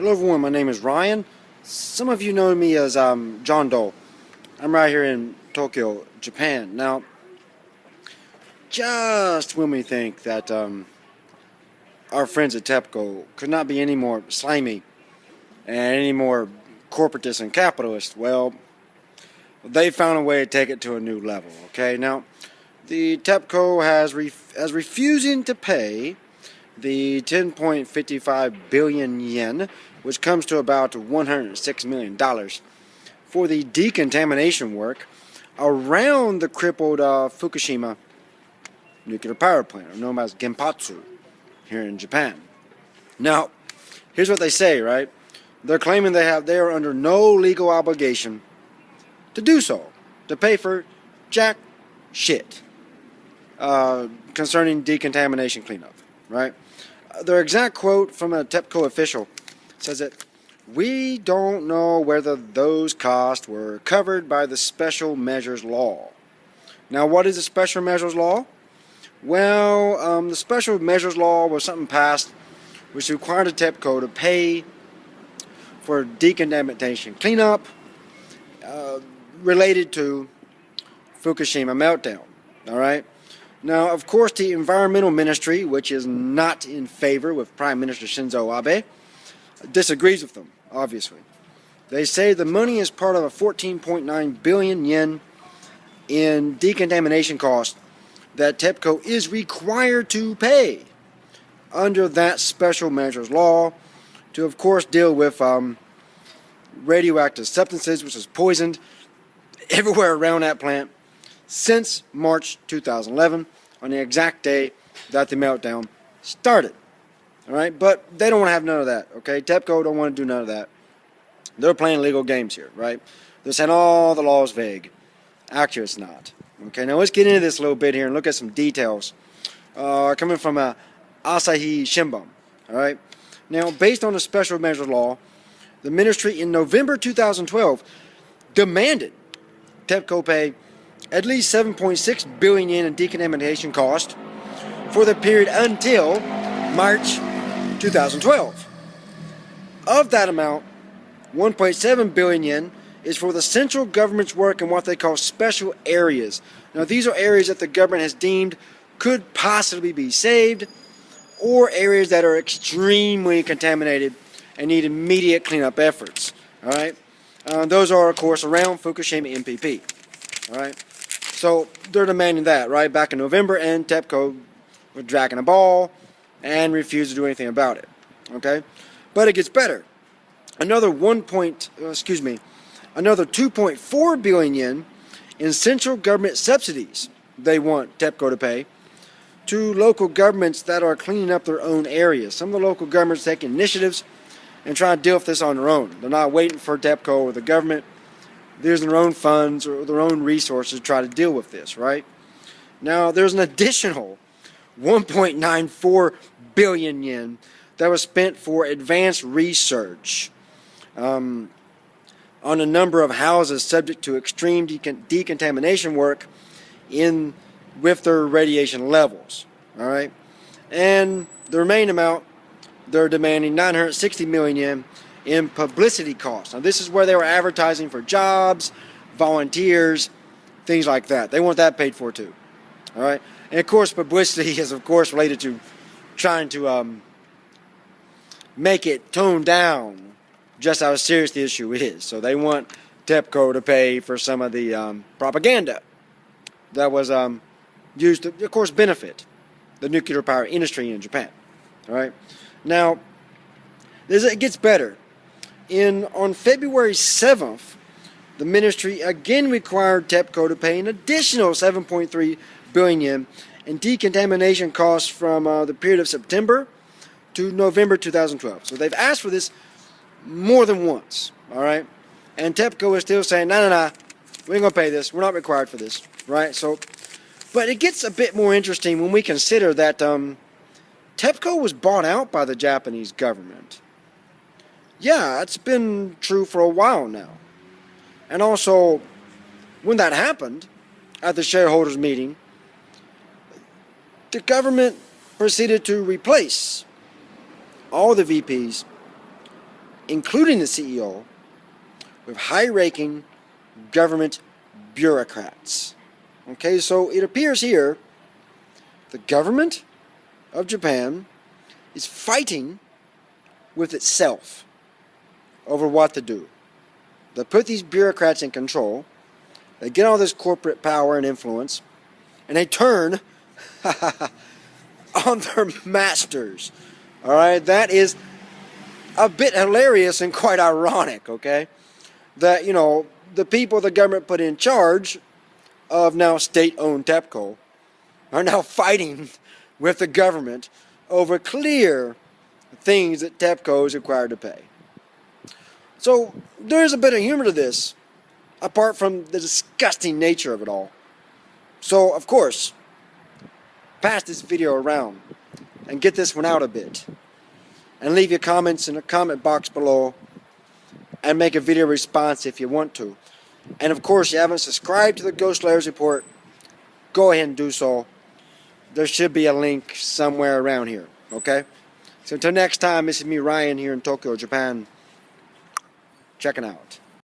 Hello everyone, my name is Ryan. Some of you know me as John Doe. I'm right here in Tokyo, Japan. Now, just when we think that our friends at TEPCO could not be any more slimy and any more corporatist and capitalist, well, they found a way to take it to a new level, okay? Now, the TEPCO has refusing to pay the 10.55 billion yen, which comes to about $106 million, for the decontamination work around the crippled Fukushima nuclear power plant, known as Genpatsu, here in Japan. Now, here's what they say, right? They're claiming they are under no legal obligation to do so, to pay for jack shit concerning decontamination cleanup, right? Their exact quote from a TEPCO official says that we don't know whether those costs were covered by the Special Measures Law. Now, what is the Special Measures Law? Well, the Special Measures Law was something passed which required the TEPCO to pay for decontamination cleanup related to Fukushima meltdown. All right. Now, of course, the Environmental Ministry, which is not in favor with Prime Minister Shinzo Abe, disagrees with them, obviously. They say the money is part of a 14.9 billion yen in decontamination costs that TEPCO is required to pay under that Special Measures Law to, of course, deal with radioactive substances, which is poisoned everywhere around that plant since March 2011, on the exact day that the meltdown started. All right, but they don't want to have none of that. Okay, TEPCO don't want to do none of that. They're playing legal games here, right? They're saying, "Oh, the law is vague." Actually, it's not. Okay, now let's get into this a little bit here and look at some details coming from Asahi Shimbun. All right, now based on the Special Measures Law, the ministry in November 2012 demanded TEPCO pay at least 7.6 billion yen in decontamination cost for the period until March 2012. Of that amount, 1.7 billion yen is for the central government's work in what they call special areas. Now, these are areas that the government has deemed could possibly be saved, or areas that are extremely contaminated and need immediate cleanup efforts. All right, those are, of course, around Fukushima NPP. All right, so they're demanding that, right? Back in November, and TEPCO was dragging a ball and refused to do anything about it. Okay, but it gets better. Another 2.4 billion yen in central government subsidies they want TEPCO to pay to local governments that are cleaning up their own areas. Some of the local governments take initiatives and try to deal with this on their own. They're not waiting for TEPCO or the government. There's their own funds or their own resources to try to deal with this, right? Now, there's an additional 1.94 billion yen that was spent for advanced research on a number of houses subject to extreme decontamination work with their radiation levels. All right, and the remaining amount, they're demanding 960 million yen in publicity costs. Now, this is where they were advertising for jobs, volunteers, things like that. They want that paid for too. All right, and of course, publicity is, of course, related to trying to make it toned down just how serious the issue is. So they want TEPCO to pay for some of the propaganda that was used to, of course, benefit the nuclear power industry in Japan. All right. Now, it gets better. On February 7th, the ministry again required TEPCO to pay an additional 7.3 billion yen in decontamination costs from the period of September to November 2012. So they've asked for this more than once, all right? And TEPCO is still saying, no, we ain't going to pay this. We're not required for this, right? So, but it gets a bit more interesting when we consider that TEPCO was bought out by the Japanese government. Yeah, it's been true for a while now. And also, when that happened, at the shareholders meeting, the government proceeded to replace all the VPs including the CEO, with high-ranking government bureaucrats. Okay, so it appears here the government of Japan is fighting with itself over what to do. They put these bureaucrats in control, they get all this corporate power and influence, and they turn on their masters. Alright, that is a bit hilarious and quite ironic, okay? That, you know, the people the government put in charge of now state-owned TEPCO are now fighting with the government over clear things that TEPCO is required to pay. So there's a bit of humor to this, apart from the disgusting nature of it all. So, of course, pass this video around and get this one out a bit. And leave your comments in the comment box below and make a video response if you want to. And of course, if you haven't subscribed to the Ghost Layers Report, go ahead and do so. There should be a link somewhere around here, okay? So until next time, this is me, Ryan, here in Tokyo, Japan, checking out.